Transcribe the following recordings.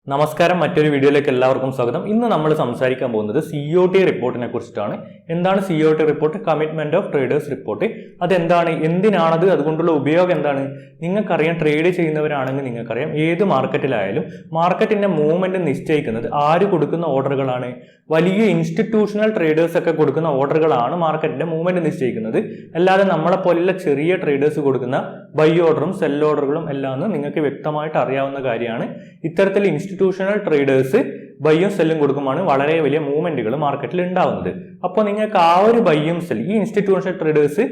നമസ്കാരം, മറ്റൊരു വീഡിയോയിലേക്ക് എല്ലാവർക്കും സ്വാഗതം. ഇന്ന് നമ്മൾ സംസാരിക്കാൻ പോകുന്നത് COT റിപ്പോർട്ടിനെ കുറിച്ചിട്ടാണ്. എന്താണ് COT report? Commitment of traders report. അതെന്താണ്, എന്തിനാണത്, അതുകൊണ്ടുള്ള ഉപയോഗം എന്താണ്? നിങ്ങൾക്കറിയാം, ട്രേഡ് ചെയ്യുന്നവരാണെങ്കിൽ നിങ്ങൾക്കറിയാം, ഏത് മാർക്കറ്റിലായാലും മാർക്കറ്റിന്റെ മൂവ്മെന്റ് നിശ്ചയിക്കുന്നത് ആര് കൊടുക്കുന്ന ഓർഡറുകളാണ്? വലിയ ഇൻസ്റ്റിറ്റ്യൂഷണൽ ട്രേഡേഴ്സ് ഒക്കെ കൊടുക്കുന്ന ഓർഡറുകളാണ് മാർക്കറ്റിന്റെ മൂവ്മെന്റ് നിശ്ചയിക്കുന്നത്. അല്ലാതെ നമ്മളെപ്പോലുള്ള ചെറിയ ട്രേഡേഴ്സ് കൊടുക്കുന്ന ബൈ ഓർഡറും സെൽ ഓർഡറുകളും എല്ലാം നിങ്ങൾക്ക് വ്യക്തമായിട്ട് അറിയാവുന്ന കാര്യമാണ്. ഇത്തരത്തിൽ ഇൻസ്റ്റിറ്റ്യൂഷണൽ ട്രേഡേഴ്സ് ബൈയും സെല്ലും കൊടുക്കുമ്പോൾ വളരെ വലിയ മൂവ്മെന്റുകൾ മാർക്കറ്റിൽ ഉണ്ടാവുന്നത്. അപ്പോൾ നിങ്ങൾക്ക് ആ ഒരു ബൈയും സെൽ, ഈ ഇൻസ്റ്റിറ്റ്യൂഷണൽ ട്രേഡേഴ്സ്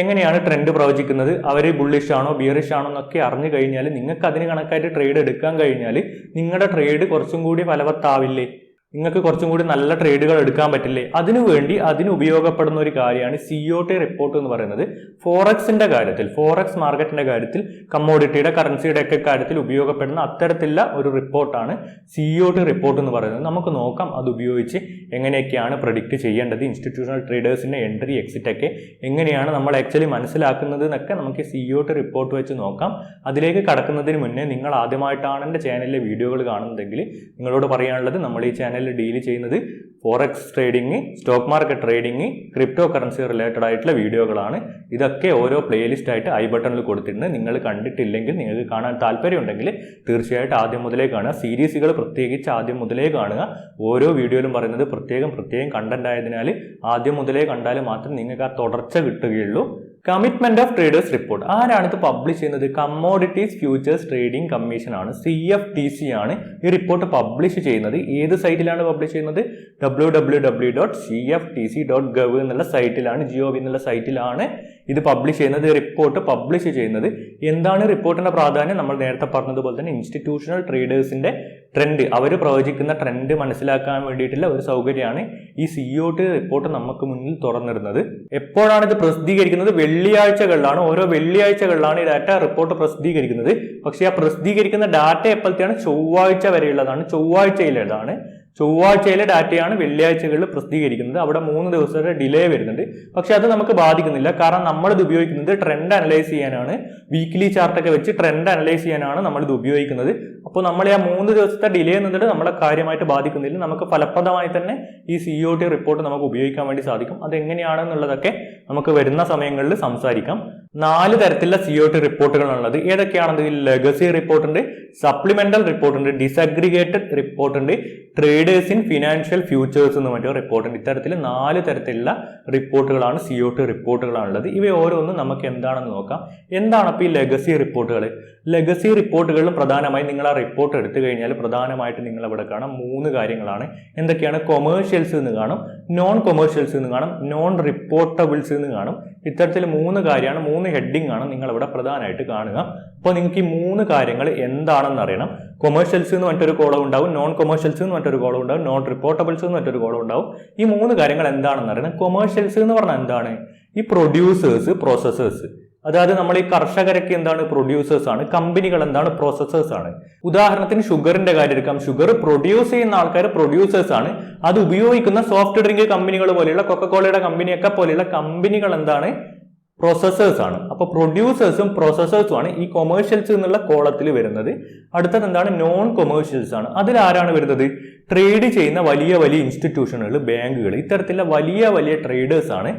എങ്ങനെയാണ് ട്രെൻഡ് പ്രവചിക്കുന്നത്, അവർ ബുള്ളിഷ് ആണോ ബിയറിഷ് ആണോ എന്നൊക്കെ അറിഞ്ഞു കഴിഞ്ഞാൽ, നിങ്ങൾക്ക് അതിന് കണക്കായിട്ട് ട്രേഡ് എടുക്കാൻ കഴിഞ്ഞാൽ നിങ്ങളുടെ ട്രേഡ് കുറച്ചും കൂടി ഫലവത്താവില്ലേ? നിങ്ങൾക്ക് കുറച്ചും കൂടി നല്ല ട്രേഡുകൾ എടുക്കാൻ പറ്റില്ലേ? അതിനുവേണ്ടി അതിന് ഉപയോഗപ്പെടുന്ന ഒരു കാര്യമാണ് COT റിപ്പോർട്ട് എന്ന് പറയുന്നത്. ഫോറക്സിന്റെ കാര്യത്തിൽ, ഫോറക്സ് മാർക്കറ്റിന്റെ കാര്യത്തിൽ, കമ്മോഡിറ്റിയുടെ കറൻസിയുടെ ഒക്കെ കാര്യത്തിൽ ഉപയോഗപ്പെടുന്ന അത്തരത്തിലുള്ള ഒരു റിപ്പോർട്ടാണ് COT റിപ്പോർട്ട് എന്ന് പറയുന്നത്. നമുക്ക് നോക്കാം അത് ഉപയോഗിച്ച് എങ്ങനെയൊക്കെയാണ് പ്രഡിക്റ്റ് ചെയ്യേണ്ടത്, ഇൻസ്റ്റിറ്റ്യൂഷണൽ ട്രേഡേഴ്സിന്റെ എൻട്രി എക്സിറ്റ് ഒക്കെ എങ്ങനെയാണ് നമ്മൾ ആക്ച്വലി മനസ്സിലാക്കുന്നത് എന്നൊക്കെ നമുക്ക് COT റിപ്പോർട്ട് വെച്ച് നോക്കാം. അതിലേക്ക് കടക്കുന്നതിന് മുന്നേ നിങ്ങൾ ആദ്യമായിട്ടാണ് എൻ്റെ ചാനലിലെ വീഡിയോകൾ കാണുന്നതെങ്കിൽ നിങ്ങളോട് പറയാനുള്ളത്, നമ്മൾ ഈ ചാനൽ ഡീൽ ചെയ്യുന്നത് forex trading, stock market trading, crypto currency related ആയിട്ടുള്ള വീഡിയോകളാണ്. ഇതൊക്കെ ഓരോ പ്ലേലിസ്റ്റ് ആയിട്ട് ഐ ബട്ടണിൽ കൊടുത്തിട്ടുണ്ട്. നിങ്ങൾ കണ്ടിട്ടില്ലെങ്കിൽ, നിങ്ങൾക്ക് കാണാൻ താല്പര്യമുണ്ടെങ്കിൽ തീർച്ചയായിട്ടും ആദ്യം മുതലേ കാണുക. സീരീസുകൾ പ്രത്യേകിച്ച് ആദ്യം മുതലേ കാണുക. ഓരോ വീഡിയോയിലും പറയുന്നത് പ്രത്യേകം കണ്ടന്റ് ആയതിനാൽ ആദ്യം മുതലേ കണ്ടാൽ മാത്രം നിങ്ങൾക്ക് ആ തുടർച്ച കിട്ടുകയുള്ളൂ. കമ്മിറ്റ്മെന്റ് ഓഫ് ട്രേഡേഴ്സ് റിപ്പോർട്ട് ആരാണ് ഇത് പബ്ലിഷ് ചെയ്യുന്നത്? കമ്മോഡിറ്റീസ് ഫ്യൂച്ചേഴ്സ് ട്രേഡിംഗ് കമ്മീഷൻ ആണ്, CFTC ആണ് ഈ റിപ്പോർട്ട് പബ്ലിഷ് ചെയ്യുന്നത്. ഏത് സൈറ്റിലാണ് പബ്ലിഷ് ചെയ്യുന്നത്? www.cftc.gov എന്നുള്ള സൈറ്റിലാണ്, GOV എന്നുള്ള സൈറ്റിലാണ് ഇത് പബ്ലിഷ് ചെയ്യുന്നത്, റിപ്പോർട്ട് പബ്ലിഷ് ചെയ്യുന്നത്. എന്താണ് റിപ്പോർട്ടിന്റെ പ്രാധാന്യം? നമ്മൾ നേരത്തെ പറഞ്ഞതുപോലെ തന്നെ ഇൻസ്റ്റിറ്റ്യൂഷണൽ ട്രേഡേഴ്സിന്റെ ട്രെൻഡ്, അവർ പ്രവചിക്കുന്ന ട്രെൻഡ് മനസ്സിലാക്കാൻ വേണ്ടിയിട്ടുള്ള ഒരു സൗകര്യമാണ് ഈ COT റിപ്പോർട്ട് നമുക്ക് മുന്നിൽ തുറന്നിരുന്നത്. എപ്പോഴാണ് ഇത് പ്രസിദ്ധീകരിക്കുന്നത്? വെള്ളിയാഴ്ചകളിലാണ്. ഓരോ വെള്ളിയാഴ്ചകളിലാണ് ഈ ഡാറ്റ റിപ്പോർട്ട് പ്രസിദ്ധീകരിക്കുന്നത്. പക്ഷേ ആ പ്രസിദ്ധീകരിക്കുന്ന ഡാറ്റ എപ്പോഴത്തെയാണ്? ചൊവ്വാഴ്ച വരെയുള്ളതാണ്, ചൊവ്വാഴ്ചയിലേതാണ്. ചൊവ്വാഴ്ചയിലെ ഡാറ്റയാണ് വെള്ളിയാഴ്ചകളിൽ പ്രസിദ്ധീകരിക്കുന്നത്. അവിടെ 3 ദിവസത്തെ ഡിലേ വരുന്നുണ്ട്. പക്ഷെ അത് നമുക്ക് ബാധിക്കുന്നില്ല, കാരണം നമ്മളിത് ഉപയോഗിക്കുന്നത് ട്രെൻഡ് അനലൈസ് ചെയ്യാനാണ്. വീക്ക്ലി ചാർട്ടൊക്കെ വെച്ച് ട്രെൻഡ് അനലൈസ് ചെയ്യാനാണ് നമ്മളിത് ഉപയോഗിക്കുന്നത്. അപ്പോൾ നമ്മൾ ആ 3 ദിവസത്തെ ഡിലേ എന്നിട്ട് നമ്മളെ കാര്യമായിട്ട് ബാധിക്കുന്നില്ല. നമുക്ക് ഫലപ്രദമായി തന്നെ ഈ COT റിപ്പോർട്ട് നമുക്ക് ഉപയോഗിക്കാൻ വേണ്ടി സാധിക്കും. അതെങ്ങനെയാണെന്നുള്ളതൊക്കെ നമുക്ക് വരുന്ന സമയങ്ങളിൽ സംസാരിക്കാം. 4 തരത്തിലുള്ള COT റിപ്പോർട്ടുകളാണുള്ളത്. ഏതൊക്കെയാണത്? ലെഗസി റിപ്പോർട്ടുണ്ട്, സപ്ലിമെന്റൽ റിപ്പോർട്ടുണ്ട്, ഡിസഗ്രിഗേറ്റഡ് റിപ്പോർട്ടുണ്ട്, ട്രേഡേഴ്സ് ഇൻ ഫിനാൻഷ്യൽ ഫ്യൂച്ചേഴ്സ് എന്ന് പറഞ്ഞ റിപ്പോർട്ടുണ്ട്. ഇത്തരത്തിൽ 4 തരത്തിലുള്ള റിപ്പോർട്ടുകളാണ് COT റിപ്പോർട്ടുകളാണുള്ളത്. ഇവ ഓരോന്നും നമുക്ക് എന്താണെന്ന് നോക്കാം. എന്താണ് അപ്പോൾ ഈ ലെഗസി റിപ്പോർട്ടുകൾ? ലെഗസി റിപ്പോർട്ടുകളിലും പ്രധാനമായും നിങ്ങൾ ആ റിപ്പോർട്ട് എടുത്തു കഴിഞ്ഞാൽ പ്രധാനമായിട്ട് നിങ്ങൾ അവിടെ കാണാം 3 കാര്യങ്ങളാണ്. എന്തൊക്കെയാണ്? കൊമേഴ്ഷ്യൽസ് എന്ന് കാണും, നോൺ കൊമേഴ്ഷ്യൽസ് എന്ന് കാണും, നോൺ റിപ്പോർട്ടബിൾസ് എന്ന് കാണും. ഇത്തരത്തിൽ 3 കാര്യമാണ്, 3 ഹെഡിങ് ആണ് നിങ്ങൾ ഇവിടെ പ്രധാനമായിട്ട് കാണുക. അപ്പോൾ നിങ്ങൾക്ക് ഈ 3 കാര്യങ്ങൾ എന്താണെന്ന് അറിയണം. കൊമേഴ്ഷ്യൽസ് എന്ന് മറ്റൊരു കോളം ഉണ്ടാവും, നോൺ കൊമേഴ്ഷ്യൽസ് എന്ന് മറ്റൊരു കോളം ഉണ്ടാവും, നോൺ റിപ്പോർട്ടബിൾസ് എന്ന് മറ്റൊരു കോളം ഉണ്ടാവും. ഈ 3 കാര്യങ്ങൾ എന്താണെന്ന് അറിയണം. കൊമേഴ്ഷ്യൽസ് എന്ന് പറഞ്ഞാൽ എന്താണ്? ഈ പ്രൊഡ്യൂസേഴ്സ്, പ്രോസസേഴ്സ്. അതായത് നമ്മൾ ഈ കർഷകരൊക്കെ എന്താണ്? പ്രൊഡ്യൂസേഴ്സ് ആണ്. കമ്പനികൾ എന്താണ്? പ്രോസസേഴ്സ് ആണ്. ഉദാഹരണത്തിന് ഷുഗറിന്റെ കാര്യം എടുക്കാം. ഷുഗർ പ്രൊഡ്യൂസ് ചെയ്യുന്ന ആൾക്കാർ പ്രൊഡ്യൂസേഴ്സ് ആണ്. അത് ഉപയോഗിക്കുന്ന സോഫ്റ്റ് ഡ്രിങ്ക് കമ്പനികൾ പോലെയുള്ള, കൊക്കക്കോളയുടെ കമ്പനിയൊക്കെ പോലെയുള്ള കമ്പനികൾ എന്താണ്? പ്രോസസേഴ്സ് ആണ്. അപ്പൊ പ്രൊഡ്യൂസേഴ്സും പ്രോസസേഴ്സും ആണ് ഈ കൊമേഴ്ഷ്യൽസ് എന്നുള്ള കോളത്തിൽ വരുന്നത്. അടുത്തത് എന്താണ്? നോൺ കൊമേഴ്ഷ്യൽസ് ആണ്. അതിൽ ആരാണ് വരുന്നത്? ട്രേഡ് ചെയ്യുന്ന വലിയ വലിയ ഇൻസ്റ്റിറ്റ്യൂഷനുകൾ, ബാങ്കുകൾ, ഇത്തരത്തിലുള്ള വലിയ വലിയ ട്രേഡേഴ്സ് ആണ്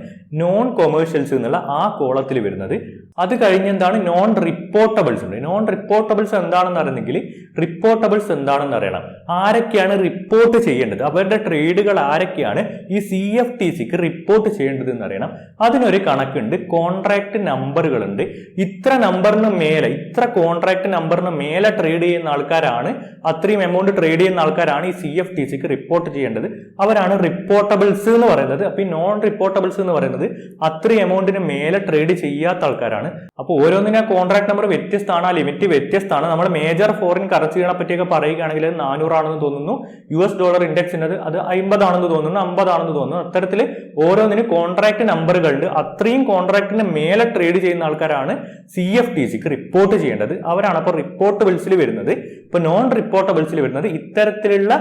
നോൺ കൊമേഴ്ഷ്യൽസ് എന്നുള്ള ആ കോളത്തിൽ വരുന്നത്. അത് കഴിഞ്ഞ് എന്താണ്? നോൺ റിപ്പോർട്ടബിൾസ് ഉണ്ട്. നോൺ റിപ്പോർട്ടബിൾസ് എന്താണെന്ന് അറിയണമെങ്കിൽ റിപ്പോർട്ടബിൾസ് എന്താണെന്ന് അറിയണം. ആരൊക്കെയാണ് റിപ്പോർട്ട് ചെയ്യേണ്ടത്, അവരുടെ ട്രേഡുകൾ ആരൊക്കെയാണ് ഈ CFTCക്ക് റിപ്പോർട്ട് ചെയ്യേണ്ടത് എന്നറിയണം. അതിനൊരു കണക്കുണ്ട്, കോൺട്രാക്ട് നമ്പറുകളുണ്ട്. ഇത്ര നമ്പറിന് മേലെ, ഇത്ര കോൺട്രാക്ട് നമ്പറിന് മേലെ ട്രേഡ് ചെയ്യുന്ന ആൾക്കാരാണ്, അത്രയും എമൗണ്ട് ട്രേഡ് ചെയ്യുന്ന ആൾക്കാരാണ് ഈ CFTCക്ക് റിപ്പോർട്ട് ചെയ്യേണ്ടത്. അവരാണ് റിപ്പോർട്ടബിൾസ് എന്ന് പറയുന്നത്. അപ്പൊ ഈ നോൺ റിപ്പോർട്ടബിൾസ് എന്ന് പറയുന്നത് അത്രയും എമൗണ്ടിന് മേലെ ട്രേഡ് ചെയ്യാത്ത ആൾക്കാരാണ്. അപ്പോൾ ഓരോന്നിനും ആ കോൺട്രാക്ട് നമ്പർ വ്യത്യസ്തമാണ്, ആ ലിമിറ്റ് വ്യത്യസ്തമാണ്. നമ്മൾ മേജർ ഫോറിൻ കറൻസികളെ പറ്റിയൊക്കെ പറയുകയാണെങ്കിൽ 400 ആണെന്ന് തോന്നുന്നു. US ഡോളർ ഇൻഡെക്സിനത് അത് 50 ആണെന്ന് തോന്നുന്നു, 50 ആണെന്ന് തോന്നുന്നു. അത്തരത്തിൽ ഓരോന്നിനും കോൺട്രാക്ട് നമ്പറുകളുണ്ട്. അത്രയും കോൺട്രാക്ടിന് മേലെ ട്രേഡ് ചെയ്യുന്ന ആൾക്കാരാണ് CFTCക്ക് റിപ്പോർട്ട് ചെയ്യേണ്ടത്. അവരാണ് അപ്പോൾ റിപ്പോർട്ടബിൾസിൽ വരുന്നത്. ഇപ്പൊ നോൺ റിപ്പോർട്ടബിൾസിൽ വരുന്നത് ഇത്തരത്തിലുള്ള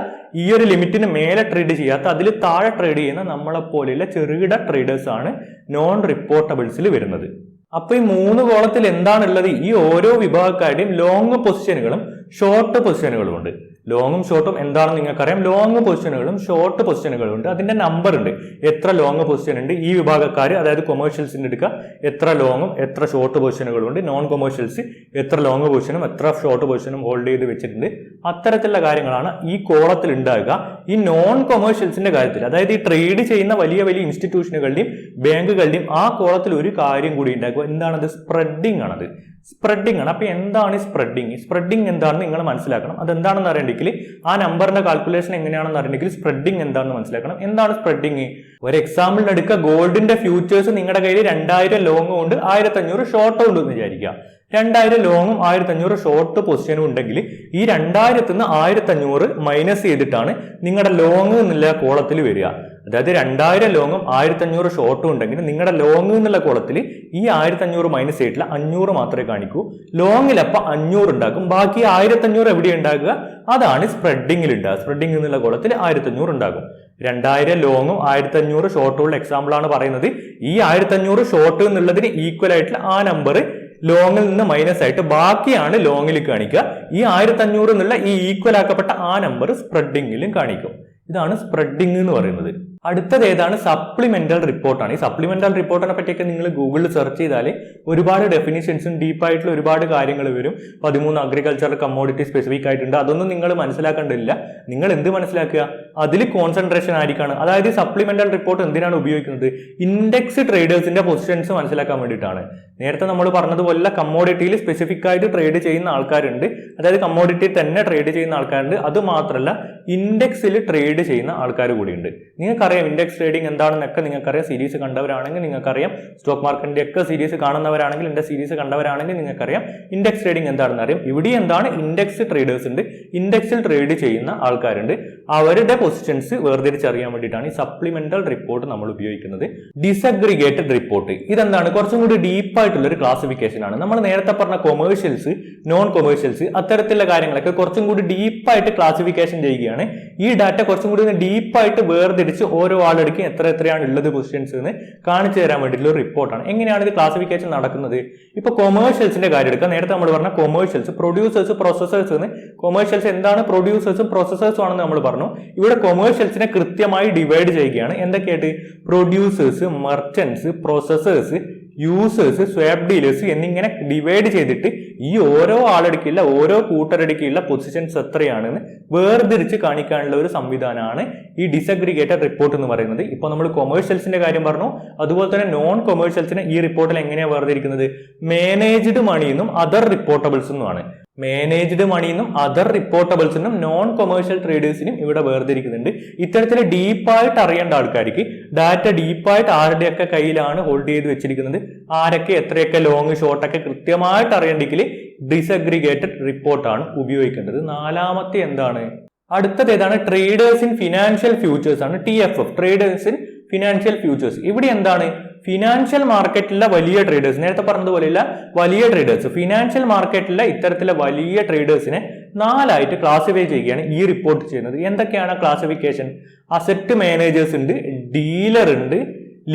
ഈ ഒരു ലിമിറ്റിന് മേലെ ട്രേഡ് ചെയ്യാത്ത, അതിൽ താഴെ ട്രേഡ് ചെയ്യുന്ന നമ്മളെ പോലെയുള്ള ചെറുകിട ട്രേഡേഴ്സ് ആണ് നോൺ റിപ്പോർട്ടബിൾസിൽ വരുന്നത്. അപ്പൊ ഈ 3 കോളത്തിൽ എന്താണുള്ളത്? ഈ ഓരോ വിഭാഗക്കാരുടെയും ലോങ് പൊസിഷനുകളും ഷോർട്ട് പൊസിഷനുകളും ഉണ്ട്. ലോങ്ങും ഷോർട്ടും എന്താണെന്ന് നിങ്ങൾക്കറിയാം. ലോങ് പൊസിഷനുകളും ഷോർട്ട് പൊസിഷനുകളും ഉണ്ട്. അതിന്റെ നമ്പർ ഉണ്ട്. എത്ര ലോങ് പൊസിഷൻ ഉണ്ട് ഈ വിഭാഗക്കാർ, അതായത് കൊമേഴ്ഷ്യൽസിന്റെ എടുക്കുക, എത്ര ലോങ്ങും എത്ര ഷോർട്ട് പൊസിഷനുകളും ഉണ്ട്. നോൺ കൊമേഴ്ഷ്യൽസ് എത്ര ലോങ് പൊസിഷനും എത്ര ഷോർട്ട് പൊസിഷനും ഹോൾഡ് ചെയ്ത് വെച്ചിട്ടുണ്ട്. അത്തരത്തിലുള്ള കാര്യങ്ങളാണ് ഈ കോളത്തിൽ ഉണ്ടാകുക. ഈ നോൺ കൊമേഴ്ഷ്യൽസിന്റെ കാര്യത്തിൽ, അതായത് ഈ ട്രേഡ് ചെയ്യുന്ന വലിയ വലിയ ഇൻസ്റ്റിറ്റ്യൂഷനുകളുടെയും ബാങ്കുകളുടെയും ആ കോളത്തിൽ ഒരു കാര്യം കൂടി ഉണ്ടാക്കുക. എന്താണത്? സ്പ്രെഡിങ് ആണത്. സ്പ്രെഡിങ് ആണ്. അപ്പൊ എന്താണ് സ്പ്രെഡിങ്? സ്പ്രെഡിങ് എന്താണെന്ന് നിങ്ങൾ മനസ്സിലാക്കണം. അതെന്താണെന്ന് അറിയണമെങ്കിൽ ആ നമ്പറിന്റെ കാൽക്കുലേഷൻ എങ്ങനെയാണെന്ന് അറിയണമെങ്കിൽ സ്പ്രെഡിങ് എന്താണെന്ന് മനസ്സിലാക്കണം. എന്താണ് സ്പ്രെഡിങ്? ഒരു എക്സാമ്പിളിന് എടുക്കുക, ഗോൾഡിന്റെ ഫ്യൂച്ചേഴ്സ് നിങ്ങളുടെ കയ്യിൽ 2000 ലോങ് ഉണ്ട്, 1500 ഷോർട്ട് ഉണ്ട് എന്ന് വിചാരിക്കുക. 2000 ലോങ്ങും 1500 ഷോർട്ട് പൊസിഷനും ഉണ്ടെങ്കിൽ ഈ 2000 നിന്ന് 1500 മൈനസ് ചെയ്തിട്ടാണ് നിങ്ങളുടെ ലോങ് എന്നുള്ള കോളത്തിൽ വരിക. അതായത് 2000 ലോങ്ങും 1500 ഷോർട്ടും ഉണ്ടെങ്കിൽ നിങ്ങളുടെ ലോങ് എന്നുള്ള കോളത്തിൽ ഈ 1500 മൈനസ് ചെയ്തിട്ടില്ല, 500 മാത്രമേ കാണിക്കൂ. ലോങ്ങിൽ അപ്പൊ 500 ഉണ്ടാക്കും. ബാക്കി 1500 എവിടെ ഉണ്ടാകുക? അതാണ് സ്പ്രെഡിങ്ങിൽ ഉണ്ടാകുക. സ്പ്രെഡിങ് എന്നുള്ള കോളത്തിൽ 1500 ഉണ്ടാകും. 2000 ലോങ്ങും 1500 ഷോർട്ടുള്ള എക്സാമ്പിൾ ആണ് പറയുന്നത്. ഈ 1500 ഷോർട്ട് എന്നുള്ളതിന് ഈക്വൽ ആയിട്ടുള്ള ആ നമ്പർ ലോങ്ങിൽ നിന്ന് മൈനസ് ആയിട്ട് ബാക്കിയാണ് ലോങ്ങിൽ കാണിക്കുക. ഈ 1500 എന്നുള്ള ഈ ഈക്വൽ ആക്കപ്പെട്ട ആ നമ്പർ സ്പ്രെഡിങ്ങിലും കാണിക്കും. ഇതാണ് സ്പ്രെഡിങ് എന്ന് പറയുന്നത്. അടുത്തത് ഏതാണ്? സപ്ലിമെന്റൽ റിപ്പോർട്ടാണ്. ഈ സപ്ലിമെന്റൽ റിപ്പോർട്ടിനെ പറ്റിയൊക്കെ നിങ്ങൾ ഗൂഗിളിൽ സെർച്ച് ചെയ്താൽ ഒരുപാട് ഡെഫിനിഷൻസും ഡീപ്പായിട്ടുള്ള ഒരുപാട് കാര്യങ്ങൾ വരും. 13 അഗ്രികൾച്ചർ കമ്മോഡിറ്റി സ്പെസിഫിക് ആയിട്ടുണ്ട്. അതൊന്നും നിങ്ങൾ മനസ്സിലാക്കേണ്ടില്ല. നിങ്ങൾ എന്ത് മനസ്സിലാക്കുക? അതിൽ കോൺസെൻട്രേഷൻ ആയിരിക്കാണ്. അതായത് സപ്ലിമെന്റൽ റിപ്പോർട്ട് എന്തിനാണ് ഉപയോഗിക്കുന്നത്? ഇൻഡെക്സ് ട്രേഡേഴ്സിന്റെ പൊസിഷൻസ് മനസ്സിലാക്കാൻ വേണ്ടിയിട്ടാണ്. നേരത്തെ നമ്മൾ പറഞ്ഞതുപോലെ കമ്മോഡിറ്റിയിൽ സ്പെസിഫിക് ആയിട്ട് ട്രേഡ് ചെയ്യുന്ന ആൾക്കാരുണ്ട്. അതായത് കമ്മോഡിറ്റി തന്നെ ട്രേഡ് ചെയ്യുന്ന ആൾക്കാരുണ്ട്. അത് മാത്രമല്ല ഇൻഡെക്സിൽ ട്രേഡ് ചെയ്യുന്ന ആൾക്കാർ കൂടിയുണ്ട്. നിങ്ങൾക്കറിയാം ഇൻഡെക്സ് ട്രേഡിംഗ് എന്താണെന്നൊക്കെ നിങ്ങൾക്കറിയാം. സീരീസ് കണ്ടവരാണെങ്കിൽ നിങ്ങൾക്കറിയാം. സ്റ്റോക്ക് മാർക്കറ്റിന്റെ ഒക്കെ സീരീസ് കാണുന്നവരാണെങ്കിൽ, എന്റെ സീരീസ് കണ്ടവരാണെങ്കിൽ നിങ്ങൾക്കറിയാം ഇൻഡെക്സ് ട്രേഡിംഗ് എന്താണെന്ന് അറിയാം. ഇവിടെ എന്താണ്? ഇൻഡെക്സ് ട്രേഡേഴ്സ് ഉണ്ട്, ഇൻഡെക്സിൽ ട്രേഡ് ചെയ്യുന്ന ആൾക്കാരുണ്ട്. അവരുടെ പൊസിഷൻസ് വേർതിരിച്ചറിയാൻ വേണ്ടിയിട്ടാണ് ഈ സപ്ലിമെന്റൽ റിപ്പോർട്ട് നമ്മൾ ഉപയോഗിക്കുന്നത്. ഡിസഗ്രിഗേറ്റഡ് റിപ്പോർട്ട് ഇതെന്താണ്? കുറച്ചും കൂടി ഡീപ്പായിട്ടുള്ള ഒരു ക്ലാസിഫിക്കേഷൻ ആണ്. നമ്മൾ നേരത്തെ പറഞ്ഞ കൊമേഴ്ഷ്യൽസ്, നോൺ കൊമേഴ്ഷ്യൽസ്, അത്തരത്തിലുള്ള കാര്യങ്ങളൊക്കെ കുറച്ചും കൂടി ഡീപ്പായിട്ട് ക്ലാസിഫിക്കേഷൻ ചെയ്യുകയാണ്. ഈ ഡാറ്റ കുറച്ചും കൂടി ഡീപ്പായിട്ട് വേർതിരിച്ച് ഓരോ ആളെടുക്കും എത്രയാണ് ഉള്ളത് പൊസിഷൻസ് എന്ന് കാണിച്ചു തരാൻ വേണ്ടിയിട്ടുള്ള ഒരു റിപ്പോർട്ടാണ്. എങ്ങനെയാണ് ഇത് ക്ലാസിഫിക്കേഷൻ നടക്കുന്നത്? ഇപ്പൊ കൊമേഴ്ഷ്യൽസിന്റെ കാര്യം എടുക്കാം. നേരത്തെ നമ്മൾ പറഞ്ഞ കൊമേഴ്ഷ്യൽസ്, പ്രൊഡ്യൂസേഴ്സ്, പ്രൊസസേഴ്സ് എന്ന്. കൊമേഴ്ഷ്യൽസ് എന്താണ്? പ്രൊഡ്യൂസേഴ്സും പ്രൊസസേഴ്സും ആണെന്ന് നമ്മൾ പറഞ്ഞു. ഇവിടെ കൊമേഴ്ഷ്യൽസിനെ കൃത്യമായി ഡിവൈഡ് ചെയ്യുകയാണ്. എന്തൊക്കെയായിട്ട്? Producers, merchants, processors, users, swap dealers എന്നിങ്ങനെ ഡിവൈഡ് ചെയ്തിട്ട് ഈ ഓരോ ആളെടുക്കില്ല, ഓരോ കൂട്ടരടുക്കിയുള്ള പൊസിഷൻസ് എത്രയാണെന്ന് വേർതിരിച്ച് കാണിക്കാനുള്ള ഒരു സംവിധാനമാണ് ഈ ഡിസഗ്രിഗേറ്റഡ് റിപ്പോർട്ട് എന്ന് പറയുന്നത്. ഇപ്പൊ നമ്മൾ കൊമേഴ്ഷ്യൽസിന്റെ കാര്യം പറഞ്ഞു. അതുപോലെ തന്നെ നോൺ കൊമേഴ്ഷ്യൽസിനെ ഈ റിപ്പോർട്ടിൽ എങ്ങനെയാണ് വേർതിരിക്കുന്നത്? മാനേജ്ഡ് മണിയെന്നും അതർ റിപ്പോർട്ടബിൾസ് എന്നുമാണ്. മാനേജ്ഡ് മണിയെന്നും അതർ റിപ്പോർട്ടബിൾസിനും നോൺ കൊമേഴ്ഷ്യൽ ട്രേഡേഴ്സിനും ഇവിടെ വേർതിരിക്കുന്നുണ്ട്. ഇത്തരത്തിൽ ഡീപ്പായിട്ട് അറിയേണ്ട ആൾക്കാർക്ക് ഡാറ്റ ഡീപ്പായിട്ട് ആരുടെയൊക്കെ കയ്യിലാണ് ഹോൾഡ് ചെയ്ത് വെച്ചിരിക്കുന്നത്, ആരൊക്കെ എത്രയൊക്കെ ലോങ് ഷോർട്ടൊക്കെ കൃത്യമായിട്ട് അറിയണ്ടെങ്കിൽ ഡിസഗ്രിഗേറ്റഡ് റിപ്പോർട്ടാണ് ഉപയോഗിക്കേണ്ടത്. നാലാമത്തെ എന്താണ്? അടുത്തത് ഏതാണ്? ട്രേഡേഴ്സ് ഇൻ ഫിനാൻഷ്യൽ ഫ്യൂച്ചേഴ്സ് ആണ്. TFF, traders in financial futures. ഇവിടെ എന്താണ്? ഫിനാൻഷ്യൽ മാർക്കറ്റിലെ വലിയ ട്രേഡേഴ്സ്, നേരത്തെ പറഞ്ഞതുപോലെയുള്ള വലിയ ട്രേഡേഴ്സ്, ഫിനാൻഷ്യൽ മാർക്കറ്റിലെ ഇത്തരത്തിലെ വലിയ ട്രേഡേഴ്സിനെ 4 ആയിട്ട് ക്ലാസിഫൈ ചെയ്യുകയാണ് ഈ റിപ്പോർട്ട് ചെയ്യുന്നത്. എന്തൊക്കെയാണ് ക്ലാസിഫിക്കേഷൻ? അസറ്റ് മാനേജേഴ്സ് ഉണ്ട്, ഡീലർ ഉണ്ട്,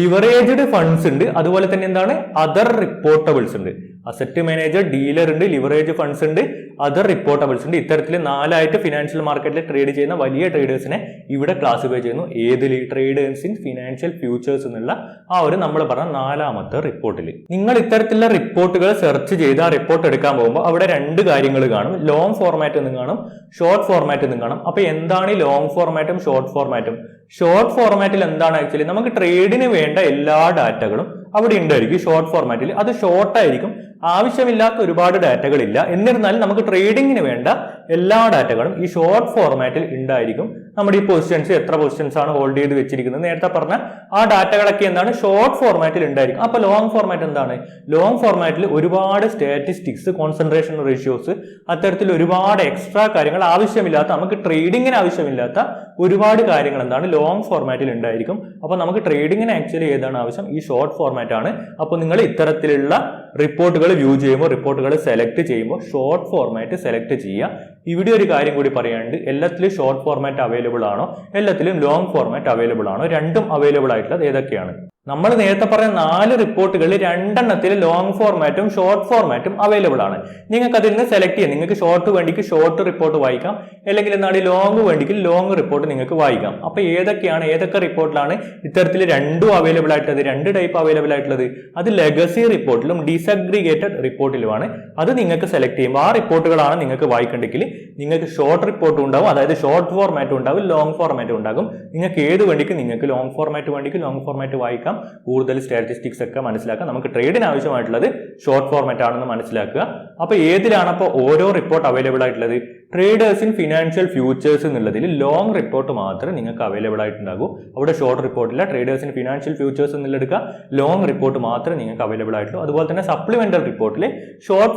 ലിവറേജ്ഡ് ഫണ്ട്സ് ഉണ്ട്, അതുപോലെ തന്നെ എന്താണ്? അതർ റിപ്പോർട്ടബിൾസ് ഉണ്ട്. അസറ്റ് മാനേജർ, ഡീലർ ഉണ്ട്, ലിവറേജ് ഫണ്ട്സ് ഉണ്ട്, അതർ റിപ്പോർട്ടബിൾസ് ഉണ്ട്. ഇത്തരത്തിൽ 4 ആയിട്ട് ഫിനാൻഷ്യൽ മാർക്കറ്റിൽ ട്രേഡ് ചെയ്യുന്ന വലിയ ട്രേഡേഴ്സിനെ ഇവിടെ ക്ലാസിഫൈ ചെയ്യുന്നു. ഏതിൽ? ട്രേഡേഴ്സ് ഇൻ ഫിനാൻഷ്യൽ ഫ്യൂച്ചേഴ്സ് എന്നുള്ള ആ ഒരു നമ്മൾ പറഞ്ഞ 4ാമത്തെ റിപ്പോർട്ടിൽ. നിങ്ങൾ ഇത്തരത്തിലുള്ള റിപ്പോർട്ടുകൾ സെർച്ച് ചെയ്ത് ആ റിപ്പോർട്ട് എടുക്കാൻ പോകുമ്പോൾ അവിടെ 2 കാര്യങ്ങൾ കാണും. ലോങ് ഫോർമാറ്റ് എന്നും കാണും, ഷോർട്ട് ഫോർമാറ്റ് എന്നും കാണും. അപ്പൊ എന്താണ് ഈ ലോങ് ഫോർമാറ്റും ഷോർട്ട് ഫോർമാറ്റും? ഷോർട്ട് ഫോർമാറ്റിൽ എന്താണ്? ആക്ച്വലി നമുക്ക് ട്രേഡിന് വേണ്ട എല്ലാ ഡാറ്റകളും അവിടെ ഉണ്ടായിരിക്കും. ഷോർട്ട് ഫോർമാറ്റിൽ അത് ഷോർട്ട് ആയിരിക്കും, ആവശ്യമില്ലാത്ത ഒരുപാട് ഡാറ്റകളില്ല. എന്നിരുന്നാലും നമുക്ക് ട്രേഡിങ്ങിന് വേണ്ട എല്ലാ ഡാറ്റകളും ഈ ഷോർട്ട് ഫോർമാറ്റിൽ ഉണ്ടായിരിക്കും. നമ്മുടെ ഈ പൊസിഷൻസ്, എത്ര പൊസിഷൻസ് ആണ് ഹോൾഡ് ചെയ്ത് വെച്ചിരിക്കുന്നത്, നേരത്തെ പറഞ്ഞ ആ ഡാറ്റകളൊക്കെ എന്താണ്? ഷോർട്ട് ഫോർമാറ്റിൽ ഉണ്ടായിരിക്കും. അപ്പൊ ലോങ് ഫോർമാറ്റ് എന്താണ്? ലോങ് ഫോർമാറ്റിൽ ഒരുപാട് സ്റ്റാറ്റിസ്റ്റിക്സ്, കോൺസെൻട്രേഷൻ റേഷ്യോസ്, അത്തരത്തിൽ ഒരുപാട് എക്സ്ട്രാ കാര്യങ്ങൾ ആവശ്യമില്ലാത്ത, നമുക്ക് ട്രേഡിങ്ങിന് ആവശ്യമില്ലാത്ത ഒരുപാട് കാര്യങ്ങൾ എന്താണ്? ലോങ് ഫോർമാറ്റിൽ ഉണ്ടായിരിക്കും. അപ്പൊ നമുക്ക് ട്രേഡിങ്ങിന് ആക്ച്വലി ഏതാണ് ആവശ്യം? ഈ ഷോർട്ട് ഫോർമാറ്റ് ആണ്. അപ്പൊ നിങ്ങൾ ഇത്തരത്തിലുള്ള റിപ്പോർട്ടുകൾ വ്യൂ ചെയ്യുമ്പോൾ, റിപ്പോർട്ടുകൾ സെലക്ട് ചെയ്യുമ്പോൾ ഷോർട്ട് ഫോർമാറ്റ് സെലക്ട് ചെയ്യുക. ഇവിടെ ഒരു കാര്യം കൂടി പറയാനുണ്ട്. എല്ലാത്തിലും ഷോർട്ട് ഫോർമാറ്റ് അവൈലബിൾ ആണോ, എല്ലാത്തിലും ലോങ് ഫോർമാറ്റ് അവൈലബിൾ ആണോ? രണ്ടും അവൈലബിൾ ആയിട്ടുള്ളത് ഏതൊക്കെയാണ്? നമ്മൾ നേരത്തെ പറഞ്ഞ 4 റിപ്പോർട്ടുകളിൽ 2 ലോങ് ഫോർമാറ്റും ഷോർട്ട് ഫോർമാറ്റും അവൈലബിൾ ആണ്. നിങ്ങൾക്ക് അതിൽ നിന്ന് സെലക്ട് ചെയ്യാം. നിങ്ങൾക്ക് ഷോർട്ട് വേണ്ടിക്ക് ഷോർട്ട് റിപ്പോർട്ട് വായിക്കാം, അല്ലെങ്കിൽ എന്താണ് ലോങ് വേണ്ടിക്ക് ലോങ് റിപ്പോർട്ട് നിങ്ങൾക്ക് വായിക്കാം. അപ്പൊ ഏതൊക്കെ റിപ്പോർട്ടിലാണ് ഇത്തരത്തിൽ രണ്ടും അവൈലബിൾ ആയിട്ടുള്ളത്, 2 ടൈപ്പ് അവൈലബിൾ ആയിട്ടുള്ളത്? അത് ലെഗസി റിപ്പോർട്ടിലും ഡിസഗ്രിഗേറ്റഡ് റിപ്പോർട്ടിലുമാണ്. അത് നിങ്ങൾക്ക് സെലക്ട് ചെയ്യുമ്പോൾ ആ റിപ്പോർട്ടുകളാണ് നിങ്ങൾക്ക് വായിക്കേണ്ടെങ്കിൽ നിങ്ങൾക്ക് ഷോർട്ട് റിപ്പോർട്ട് ഉണ്ടാവും, അതായത് ഷോർട്ട് ഫോർമാറ്റ് ഉണ്ടാവും, ലോങ് ഫോർമാറ്റ് ഉണ്ടാകും. നിങ്ങൾക്ക് ഏത് വേണ്ടിക്ക് നിങ്ങൾക്ക് ലോങ് ഫോർമാറ്റ് വേണ്ടിക്ക് ലോങ് ഫോർമാറ്റ് വായിക്കാം, കൂടുതൽ സ്റ്റാറ്റിസ്റ്റിക്സ് ഒക്കെ മനസ്സിലാക്കാം. നമുക്ക് ട്രേഡിന് ആവശ്യമായിട്ടുള്ളത് ഷോർട്ട് ഫോർമാറ്റ് ആണെന്ന് മനസ്സിലാക്കുക. അപ്പൊ ഏതിലാണ് അപ്പോൾ ഓരോ റിപ്പോർട്ട് അവൈലബിൾ ആയിട്ടുള്ളത്? ട്രേഡേഴ്സ് ഇൻ ഫിനാൻഷ്യൽ ഫ്യൂച്ചേഴ്സ് എന്നുള്ളതിൽ ലോങ് റിപ്പോർട്ട് മാത്രമേ നിങ്ങൾക്ക് അവൈലബിൾ ആയിട്ടുണ്ടാകൂ. അവിടെ ഷോർട്ട് റിപ്പോർട്ടില്ല. ട്രേഡേഴ്സ് ഇൻ ഫിനാൻഷ്യൽ ഫ്യൂച്ചേഴ്സ് എന്നുള്ളെടുക്കുക, ലോങ് റിപ്പോർട്ട് മാത്രമേ നിങ്ങൾക്ക് അവൈലബിൾ ആയിട്ടുള്ളൂ. അതുപോലെ തന്നെ സപ്ലിമെന്റൽ റിപ്പോർട്ടിൽ ഷോർട്ട്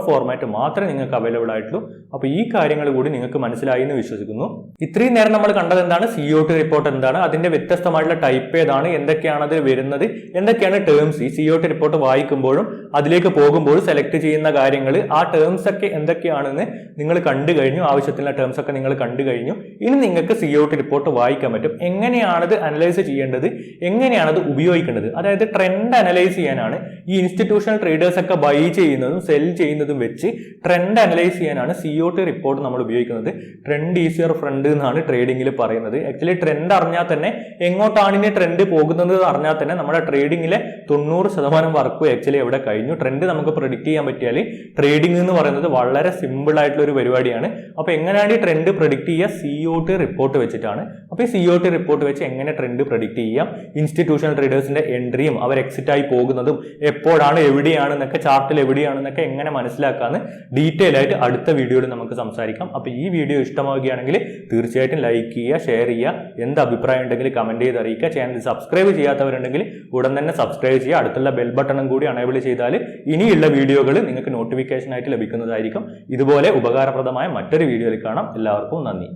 ഫോർമാറ്റ് മാത്രമേ നിങ്ങൾക്ക് അവൈലബിൾ ആയിട്ടുള്ളൂ. അപ്പൊ ഈ കാര്യങ്ങൾ കൂടി നിങ്ങൾക്ക് മനസ്സിലായി എന്ന് വിശ്വസിക്കുന്നു. ഇത്രയും നേരം നമ്മൾ കണ്ടത് എന്താണ്? COT റിപ്പോർട്ട് എന്താണ്, അതിന്റെ വ്യത്യസ്തമായിട്ടുള്ള ടൈപ്പ് ഏതാണ്, എന്തൊക്കെയാണ് അത് വരുന്നത്, എന്തൊക്കെയാണ് ടേംസ്. ഈ COT റിപ്പോർട്ട് വായിക്കുമ്പോഴും അതിലേക്ക് പോകുമ്പോഴും സെലക്ട് ചെയ്യുന്ന കാര്യങ്ങൾ, ആ ടേംസ് ഒക്കെ എന്തൊക്കെയാണെന്ന് നിങ്ങൾ കണ്ടു കഴിഞ്ഞു. ആവശ്യത്തിലുള്ള ടേംസ് ഒക്കെ നിങ്ങൾ കണ്ടു കഴിഞ്ഞു. ഇനി നിങ്ങൾക്ക് COT റിപ്പോർട്ട് വായിക്കാൻ പറ്റും. എങ്ങനെയാണത് അനലൈസ് ചെയ്യേണ്ടത്, എങ്ങനെയാണത് ഉപയോഗിക്കേണ്ടത്, അതായത് ട്രെൻഡ് അനലൈസ് ചെയ്യാനാണ് ഈ ഇൻസ്റ്റിറ്റ്യൂഷണൽ ട്രേഡേഴ്സ് ഒക്കെ ബൈ ചെയ്യുന്നതും സെൽ ചെയ്യുന്നതും വെച്ച് ട്രെൻഡ് അനലൈസ് ചെയ്യാനാണ് COT റിപ്പോർട്ട് നമ്മൾ ഉപയോഗിക്കുന്നത്. ട്രെൻഡ് ഈസ് യുവർ ഫ്രണ്ട് എന്നാണ് ട്രേഡിംഗിൽ പറയുന്നത്. ആക്ച്വലി ട്രെൻഡ് അറിഞ്ഞാൽ തന്നെ, എങ്ങോട്ടാണ് ഇനി ട്രെൻഡ് പോകുന്നത് അറിഞ്ഞാൽ തന്നെ നമ്മുടെ ട്രേഡിംഗിലെ 90% വർക്കും ആക്ച്വലി എവിടെ കഴിഞ്ഞു. ട്രെൻഡ് നമുക്ക് പ്രെഡിക്റ്റ് ചെയ്യാൻ പറ്റിയാൽ ട്രേഡിംഗ് എന്ന് പറയുന്നത് വളരെ സിമ്പിൾ ആയിട്ടുള്ള ഒരു പരിപാടിയാണ്. അപ്പൊ എങ്ങനെയാണ് ഈ ട്രെൻഡ് പ്രെഡിക്റ്റ് ചെയ്യുക? COT റിപ്പോർട്ട് വെച്ചിട്ടാണ്. അപ്പൊ ഈ COT റിപ്പോർട്ട് വെച്ച് എങ്ങനെ ട്രെൻഡ് പ്രെഡിക്റ്റ് ചെയ്യാം, ഇൻസ്റ്റിറ്റ്യൂഷണൽ ട്രേഡേഴ്സിന്റെ എൻട്രിയും അവർ എക്സിറ്റ് ആയി പോകുന്നതും എപ്പോഴാണ്, എവിടെയാണെന്നൊക്കെ, ചാർട്ടിൽ എവിടെയാണെന്നൊക്കെ എങ്ങനെ മനസ്സിലാക്കാന്ന് ഡീറ്റെയിൽ ആയിട്ട് അടുത്ത വീഡിയോയിൽ നമുക്ക് സംസാരിക്കാം. അപ്പൊ ഈ വീഡിയോ ഇഷ്ടമാവുകയാണെങ്കിൽ തീർച്ചയായിട്ടും ലൈക്ക് ചെയ്യുക, ഷെയർ ചെയ്യുക, എന്ത് അഭിപ്രായം ഉണ്ടെങ്കിൽ കമന്റ് ചെയ്ത് അറിയിക്കുക. ചാനൽ സബ്സ്ക്രൈബ് ചെയ്യാത്തവരുണ്ടെങ്കിൽ ഉടൻ തന്നെ സബ്സ്ക്രൈബ് ചെയ്യുക. അടുത്തുള്ള ബെൽ ബട്ടണും കൂടി അണേബിൾ ചെയ്താൽ ഇനിയുള്ള വീഡിയോകൾ നിങ്ങൾക്ക് നോട്ടിഫിക്കേഷൻ ആയിട്ട് ലഭിക്കുന്നതായിരിക്കും. ഇതുപോലെ ഉപകാരപ്രദമായ മറ്റൊരു വീഡിയോയിൽ കാണാം. എല്ലാവർക്കും നന്ദി.